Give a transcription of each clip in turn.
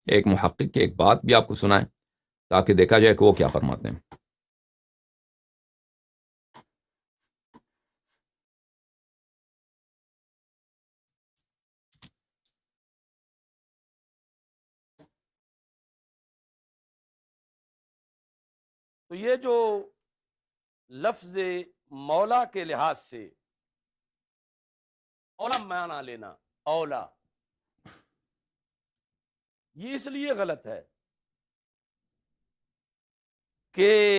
ایک محقق کی ایک بات بھی آپ کو سنائیں تاکہ دیکھا جائے کہ وہ کیا فرماتے ہیں. تو یہ جو لفظ مولا کے لحاظ سے اولا معنی لینا، اولا، یہ اس لیے غلط ہے کہ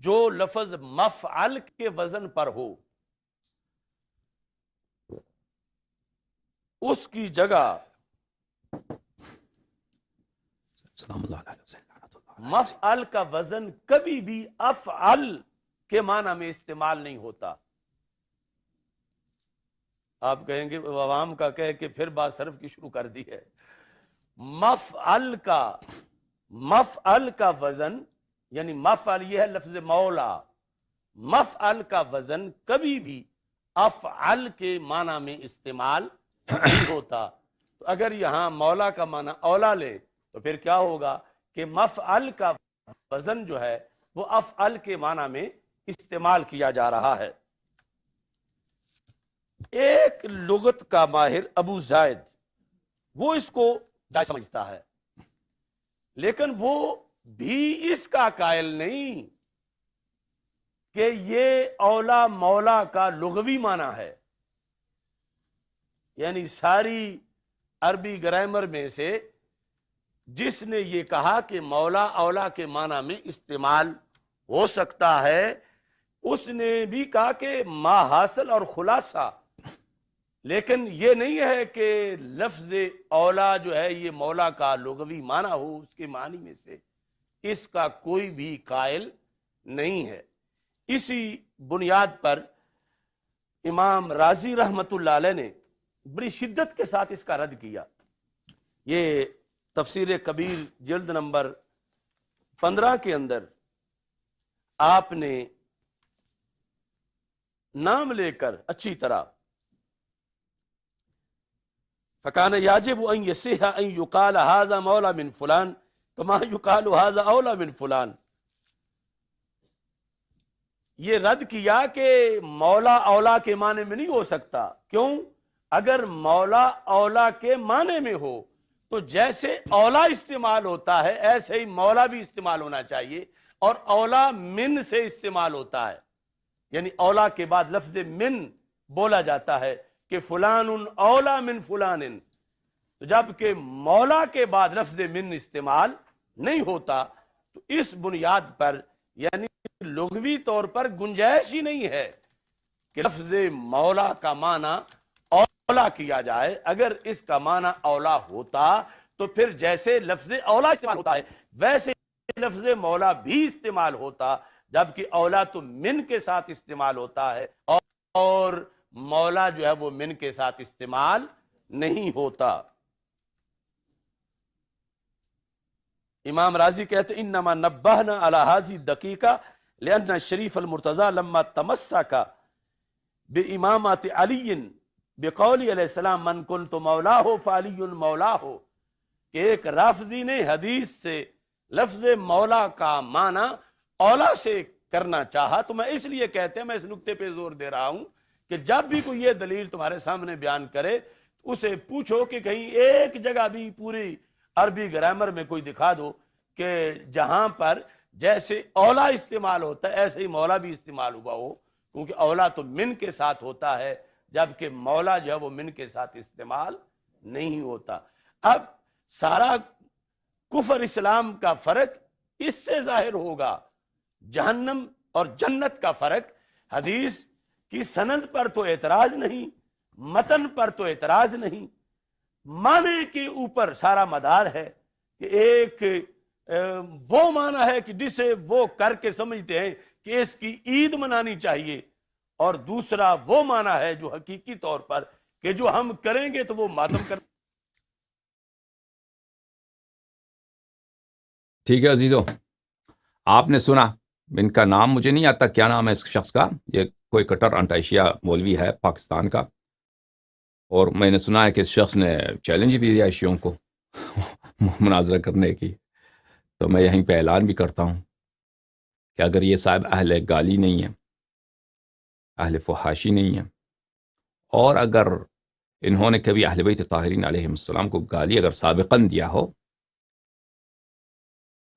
جو لفظ مفعل کے وزن پر ہو اس کی جگہ مفعل کا وزن کبھی بھی افعل کے معنی میں استعمال نہیں ہوتا. آپ کہیں گے عوام کا کہہ کے پھر بات صرف کی شروع کر دی ہے. مفعل کا وزن یعنی مفعل یہ ہے لفظ مولا، مفعل کا وزن کبھی بھی افعل کے معنی میں استعمال نہیں ہوتا. تو اگر یہاں مولا کا معنی اولا لے تو پھر کیا ہوگا کہ مفعل کا وزن جو ہے وہ افعل کے معنی میں استعمال کیا جا رہا ہے. ایک لغت کا ماہر ابو زائد وہ اس کو جائز سمجھتا ہے، لیکن وہ بھی اس کا قائل نہیں کہ یہ اولا مولا کا لغوی معنی ہے. یعنی ساری عربی گرامر میں سے جس نے یہ کہا کہ مولا اولا کے معنی میں استعمال ہو سکتا ہے اس نے بھی کہا کہ ما حاصل اور خلاصہ، لیکن یہ نہیں ہے کہ لفظ اولا جو ہے یہ مولا کا لغوی معنی ہو، اس کے معنی میں سے اس کا کوئی بھی قائل نہیں ہے. اسی بنیاد پر امام رازی رحمت اللہ علیہ نے بڑی شدت کے ساتھ اس کا رد کیا. یہ تفسیر کبیر جلد نمبر 15 کے اندر آپ نے نام لے کر اچھی طرح فَكَانَ يَجِبُ أَن يَصِحَّ أَن يُقَالَ هَذَا مَوْلَى مِن فُلَانٍ كَمَا يُقَالُ هَذَا أَوْلَى مِن فُلَانٍ. یہ رد کیا کہ مولا اولا کے معنی میں نہیں ہو سکتا. کیوں؟ اگر مولا اولا کے معنی میں ہو تو جیسے اولا استعمال ہوتا ہے ایسے ہی مولا بھی استعمال ہونا چاہیے، اور اولا من سے استعمال ہوتا ہے. یعنی اولا کے بعد لفظ من بولا جاتا ہے کہ فلان اولا من فلان، تو جبکہ مولا کے بعد لفظ من استعمال نہیں ہوتا. تو اس بنیاد پر یعنی لغوی طور پر گنجائش ہی نہیں ہے کہ لفظ مولا کا معنی اولا کیا جائے. اگر اس کا معنی اولا ہوتا تو پھر جیسے لفظ اولا استعمال ہوتا ہے ویسے لفظ مولا بھی استعمال ہوتا، جبکہ اولا تو من کے ساتھ استعمال ہوتا ہے اور مولا جو ہے وہ من کے ساتھ استعمال نہیں ہوتا. امام راضی کہتے انما نبہنا علی هذه الدقیقہ لأن الشریف المرتضی لما تمسک بامامت علی بقول علیہ السلام من کنت مولاہ فعلی مولاہ، کہ ایک رافضی نے حدیث سے لفظ مولا کا معنی اولا سے کرنا چاہا. تو میں اس لیے کہتے ہیں، میں اس نقطے پہ زور دے رہا ہوں کہ جب بھی کوئی یہ دلیل تمہارے سامنے بیان کرے اسے پوچھو کہ کہیں ایک جگہ بھی پوری عربی گرامر میں کوئی دکھا دو کہ جہاں پر جیسے اولا استعمال ہوتا ہے ایسے ہی مولا بھی استعمال ہوا ہو، کیونکہ اولا تو من کے ساتھ ہوتا ہے جبکہ مولا جو ہے وہ من کے ساتھ استعمال نہیں ہوتا. اب سارا کفر اسلام کا فرق اس سے ظاہر ہوگا. جہنم اور جنت کا فرق حدیث کی سند پر تو اعتراض نہیں، متن پر تو اعتراض نہیں، معنی کے اوپر سارا مدار ہے کہ ایک وہ معنی ہے کہ جسے وہ کر کے سمجھتے ہیں کہ اس کی عید منانی چاہیے، اور دوسرا وہ معنی ہے جو حقیقی طور پر کہ جو ہم کریں گے تو وہ ماتم کر. ٹھیک ہے عزیزو، آپ نے سنا. ان کا نام مجھے نہیں آتا کیا نام ہے اس شخص کا. یہ کوئی کٹر انٹائشیا مولوی ہے پاکستان کا، اور میں نے سنا ہے کہ اس شخص نے چیلنج بھی دیا شیعوں کو مناظرہ کرنے کی، تو میں یہیں پہ اعلان بھی کرتا ہوں کہ اگر یہ صاحب اہل گالی نہیں ہے، اہل فحاشی نہیں ہے، اور اگر انہوں نے کبھی اہل بیت طاہرین علیہم السلام کو گالی اگر سابقاً دیا ہو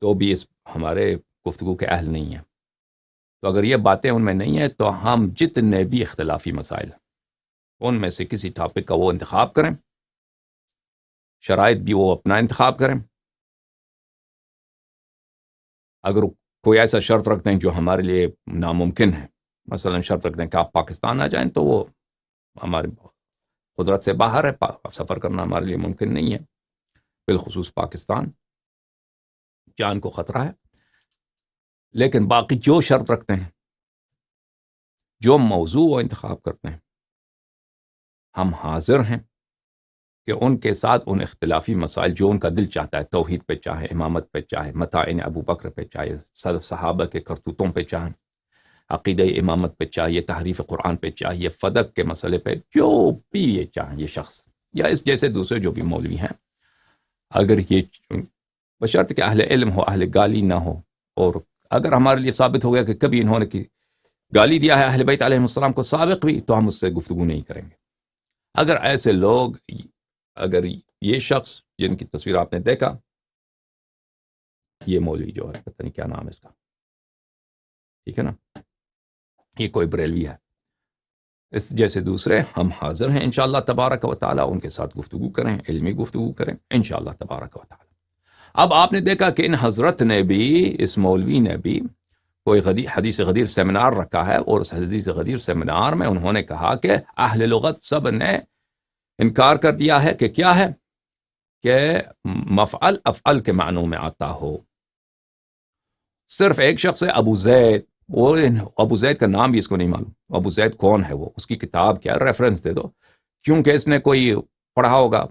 تو بھی اس ہمارے گفتگو کے اہل نہیں ہیں. تو اگر یہ باتیں ان میں نہیں ہیں تو ہم جتنے بھی اختلافی مسائل ان میں سے کسی ٹاپک کا وہ انتخاب کریں، شرائط بھی وہ اپنا انتخاب کریں. اگر کوئی ایسا شرط رکھتے ہیں جو ہمارے لیے ناممکن ہے، مثلا شرط رکھتے ہیں کہ آپ پاکستان نہ جائیں، تو وہ ہماری قدرت سے باہر ہے، سفر کرنا ہمارے لیے ممکن نہیں ہے، بالخصوص پاکستان، جان کو خطرہ ہے. لیکن باقی جو شرط رکھتے ہیں، جو موضوع وہ انتخاب کرتے ہیں، ہم حاضر ہیں کہ ان کے ساتھ ان اختلافی مسائل جو ان کا دل چاہتا ہے، توحید پہ چاہے، امامت پہ چاہے، متاعین ابو بکر پہ چاہے، سلف صحابہ کے کرتوتوں پہ چاہے، عقیدہ امامت پہ چاہیے، تحریف قرآن پہ چاہیے، فدق کے مسئلے پہ، جو بھی یہ چاہیں یہ شخص یا اس جیسے دوسرے جو بھی مولوی ہیں، اگر یہ بشرط کہ اہل علم ہو، اہل گالی نہ ہو، اور اگر ہمارے لیے ثابت ہو گیا کہ کبھی انہوں نے گالی دیا ہے اہل بیت علیہ السلام کو سابق بھی، تو ہم اس سے گفتگو نہیں کریں گے. اگر ایسے لوگ، اگر یہ شخص جن کی تصویر آپ نے دیکھا، یہ مولوی جو ہے پتہ نہیں کیا نام ہے اس کا، ٹھیک ہے نا، یہ کوئی بریلوی ہے، اس جیسے دوسرے ہم حاضر ہیں انشاءاللہ تبارک و تعالی ان کے ساتھ گفتگو کریں، علمی گفتگو کریں انشاءاللہ تبارک و تعالی. اب آپ نے دیکھا کہ ان حضرت نے بھی، اس مولوی نے بھی کوئی حدیث غدیر سیمینار رکھا ہے، اور اس حدیث غدیر سیمینار میں انہوں نے کہا کہ اہل لغت سب نے انکار کر دیا ہے کہ کیا ہے، کہ مفعل افعل کے معنوں میں آتا ہو. صرف ایک شخص ہے ابو زید، وہ ابو زید کا نام بھی اس کو نہیں معلوم، ابو زید کون ہے، وہ اس کی کتاب کیا، ریفرنس دے دو، کیونکہ اس نے کوئی پڑھا ہوگا،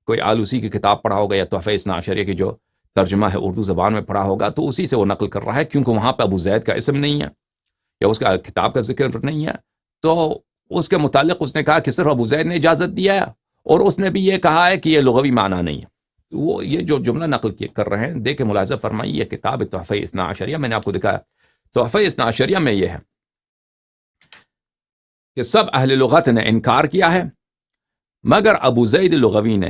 کوئی آلوسی کی کتاب پڑھا ہوگا، یا تحفہ اثنا عشریہ کی جو ترجمہ ہے اردو زبان میں پڑھا ہوگا، تو اسی سے وہ نقل کر رہا ہے، کیونکہ وہاں پہ ابو زید کا اسم نہیں ہے یا اس کا کتاب کا ذکر نہیں ہے. تو اس کے متعلق اس نے کہا کہ صرف ابو زید نے اجازت دیا ہے، اور اس نے بھی یہ کہا ہے کہ یہ لغوی معنی نہیں ہے. وہ یہ جو جملہ نقل کر رہے ہیں، دیکھیں ملاحظہ فرمائیے، یہ کتاب تحفہ اثنا عشریہ میں نے آپ کو دکھایا، تحفہ اثنا عشریہ میں یہ ہے کہ سب اہل لغت نے انکار کیا ہے مگر ابو زید لغوی نے،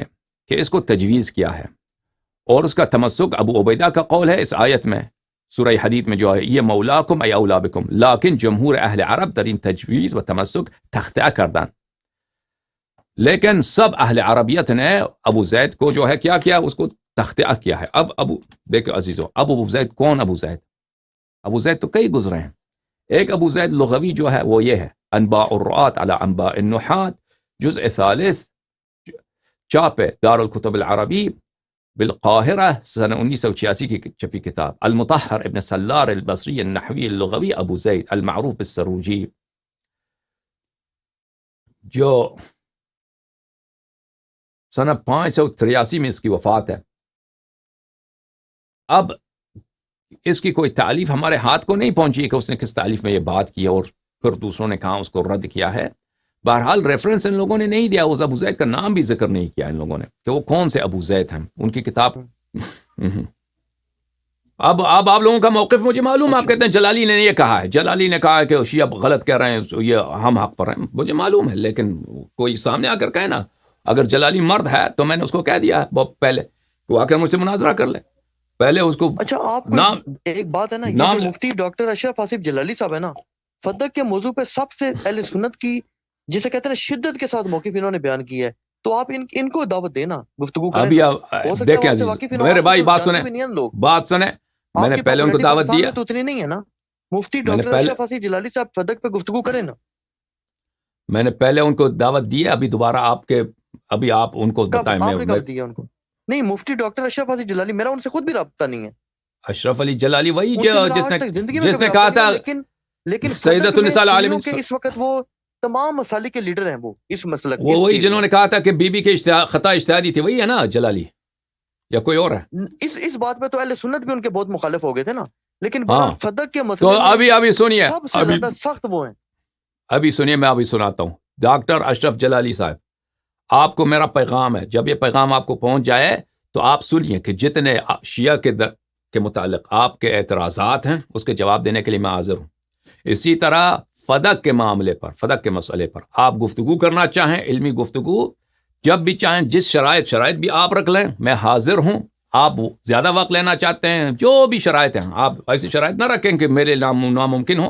کہ اس کو تجویز کیا ہے، اور اس کا تمسک ابو عبیدہ کا قول ہے اس آیت میں، سورہ حدید میں جو ہے، یہ مولاکم ای اولا بکم، لیکن جمہور اہل عرب در این تجویز و تمسک تخطیہ کردن. لیکن سب اہل عربیت نے ابو زید کو جو ہے کیا کیا، اس کو تخطیہ کیا ہے. اب دیکھو عزیزو، ابو زید کون؟ ابو زید تو کئی گزرے ہیں. ایک ابو زید لغوی جو ہے وہ یہ ہے، انباء الرعات علی انباء النحات، جزء ثالث، چاپ دار الکتب العربی بالقاہرہ، سنہ 1986 کی چھپی کتاب، المطہر ابن سلار البصری النحوی اللغوی ابو زید المعروف بالسروجی، جو سنہ 583 میں اس کی وفات ہے. اب اس کی کوئی تعلیف ہمارے ہاتھ کو نہیں پہنچی کہ اس نے کس تعلیف میں یہ بات کی ہے، اور پھر دوسروں نے کہا اس کو رد کیا ہے. بہرحال ریفرنس ان لوگوں نے نہیں دیا، اس ابو زید کا نام بھی ذکر نہیں کیا ان لوگوں نے کہ وہ کون سے ابو زید ہیں. ان کی کتاب اب آپ لوگوں کا موقف مجھے معلوم، آپ کہتے ہیں جلالی نے یہ کہا ہے، جلالی نے کہا ہے کہ شیعہ غلط کہہ رہے ہیں، یہ ہم حق پر ہیں، مجھے معلوم ہے، لیکن کوئی سامنے آ کر کہے نا، اگر جلالی مرد ہے تو میں نے اس کو کہہ دیا ہے پہلے، وہ آ کر مجھ سے مناظرہ کر لے پہلے اس کو. اچھا آپ نام ایک بات ہے نا، یہ جو مفتی ڈاکٹر اشرف آصف جلالی صاحب ہے نا، فدق کے موضوع پہ سب سے اہل سنت کی جسے کہتے ہیں شدت کے ساتھ موقف انہوں نے بیان کیا ہے، تو آپ ان کو دعوت دینا، گفتگو کریں. ابھی دیکھیں عزیز میرے بھائی، بات سنیں، میں نے پہلے ان کو دعوت دیا تو اتنی نہیں ہے نا. مفتی ڈاکٹر اشرف آصف جلالی صاحب فدق پہ گفتگو کریں نا. میں نے پہلے ان کو دعوت دی ہے، ابھی دوبارہ ابھی آپ ان کو بتائیں. آپ نے کب دیا ان کو؟ نہیں، مفتی ڈاکٹر اشرف آصف جلالی، میرا ان سے خود بھی رابطہ نہیں ہے. اشرف علی جلالی وہی جس نے کہا تھا لیکن سیدۃ النساء العالمین کے اس وقت وہ تمام مسالک کے لیڈر ہیں، وہ اس مسلک وہ وہی جنہوں نے کہا تھا کہ بی بی کے خطا اجتہادی تھی، وہی ہے نا جلالی، یا کوئی اور ہے؟ اس بات پہ تو اہل سنت بھی ان کے بہت مخالف ہو گئے تھے نا، لیکن فدق کے مسئلے تو ابھی سنیے، سب سے زیادہ سخت وہ ہیں. ابھی سنیے، میں ابھی سناتا ہوں. ڈاکٹر اشرف جلالی صاحب، آپ کو میرا پیغام ہے، جب یہ پیغام آپ کو پہنچ جائے تو آپ سنیے کہ جتنے شیعہ کے متعلق آپ کے اعتراضات ہیں اس کے جواب دینے کے لیے میں حاضر ہوں. اسی طرح فدق کے معاملے پر، فدق کے مسئلے پر آپ گفتگو کرنا چاہیں، علمی گفتگو جب بھی چاہیں، جس شرائط بھی آپ رکھ لیں، میں حاضر ہوں. آپ زیادہ وقت لینا چاہتے ہیں، جو بھی شرائط ہیں، آپ ایسی شرائط نہ رکھیں کہ میرے ناممکن ہو.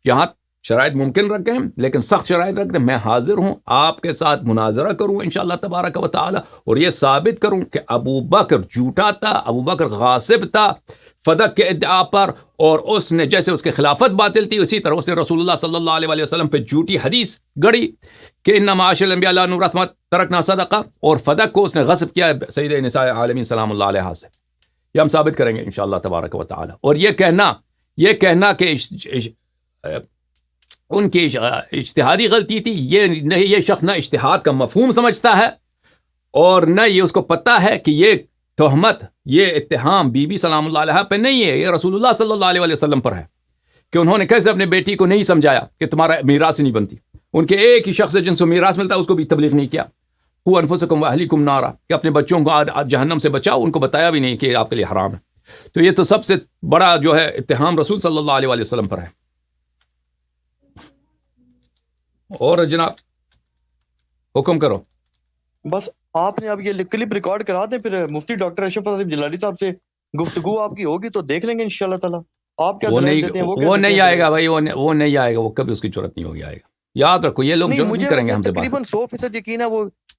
یہاں شرائط ممکن رکھیں لیکن سخت شرائط رکھ دیں. میں حاضر ہوں، آپ کے ساتھ مناظرہ کروں انشاءاللہ تبارک و تعالی، اور یہ ثابت کروں کہ ابو بکر جھوٹا تھا، ابو بکر غاصب تھا فدق کے ادعا پر، اور اس نے جیسے اس کے خلافت باطل تھی اسی طرح اس نے رسول اللہ صلی اللہ علیہ وسلم پہ جھوٹی حدیث گڑی کہ انما معاشر الانبیاء لا نورث ما ترکنا صدقہ، اور فدق کو اس نے غصب کیا سید نساء عالمین سلام اللہ علیہ سے. یہ ہم ثابت کریں گے انشاءاللہ تبارک و تعالی. اور یہ کہنا کہ ان کی اجتہادی غلطی تھی، یہ شخص نہ اجتہاد کا مفہوم سمجھتا ہے اور نہ یہ اس کو پتہ ہے کہ یہ تہمت، یہ اتہام بی بی سلام اللہ علیہ پہ نہیں ہے، یہ رسول اللہ صلی اللہ علیہ وسلم پر ہے کہ انہوں نے کیسے اپنے بیٹی کو نہیں سمجھایا کہ تمہارا میراث نہیں بنتی. ان کے ایک ہی شخص جن سے میراث ملتا ہے اس کو بھی تبلیغ نہیں کیا. قوا انفسکم واہلیکم نارا، کہ اپنے بچوں کو جہنم سے بچاؤ، ان کو بتایا بھی نہیں کہ آپ کے لیے حرام ہے. تو یہ تو سب سے بڑا جو ہے اتہام رسول صلی اللہ علیہ وسلم پر ہے. اور جناب حکم کرو. بس آپ نے اب یہ کلپ ریکارڈ کرا دیں، پھر مفتی ڈاکٹر اشرف حسیب جلالی صاحب سے گفتگو آپ کی ہوگی تو دیکھ لیں گے انشاءاللہ تعالی. آپ کیا دلائل دیتے ہیں وہ نہیں آئے گا بھائی، وہ نہیں آئے گا، وہ کبھی اس کی ضرورت نہیں ہوگی آئے گا. یاد رکھو یہ لوگ جو نہیں کریں گے ہم سے بات. تقریباً 100% یقین ہے،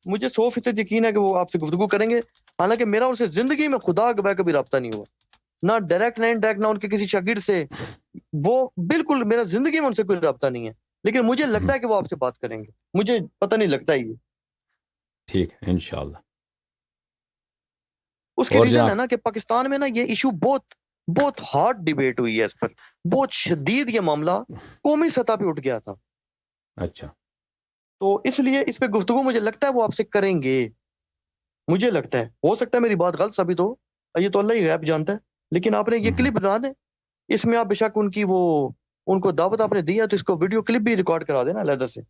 مجھے 100% یقین ہے کہ وہ آپ سے گفتگو کریں گے. حالانکہ میرا ان سے زندگی میں خدا گواہ کبھی رابطہ نہیں ہوا، نہ ڈائریکٹ نہ انڈائریکٹ، نہ ان کے کسی شاگرد سے. وہ بالکل میرا زندگی میں ان سے کوئی رابطہ نہیں ہے، لیکن مجھے لگتا ہے کہ وہ آپ سے بات کریں گے. مجھے پتہ نہیں لگتا ہی. ٹھیک ہے انشاءاللہ. اس کی ریزن ہے نا کہ پاکستان میں نا یہ ایشو بہت ہارڈ ڈیبیٹ ہوئی ہے، اس پر بہت شدید یہ معاملہ قومی سطح پہ اٹھ گیا تھا. اچھا، تو اس لیے اس پہ گفتگو مجھے لگتا ہے وہ آپ سے کریں گے. مجھے لگتا ہے، ہو سکتا ہے میری بات غلط ثابت ہو، یہ تو اللہ ہی غیب جانتا ہے. لیکن آپ نے یہ کلپ بنا دیں، اس میں آپ بے شک ان کو دعوت آپ نے دی ہے تو اس کو ویڈیو کلپ بھی ریکارڈ کرا دینا علیحدہ سے.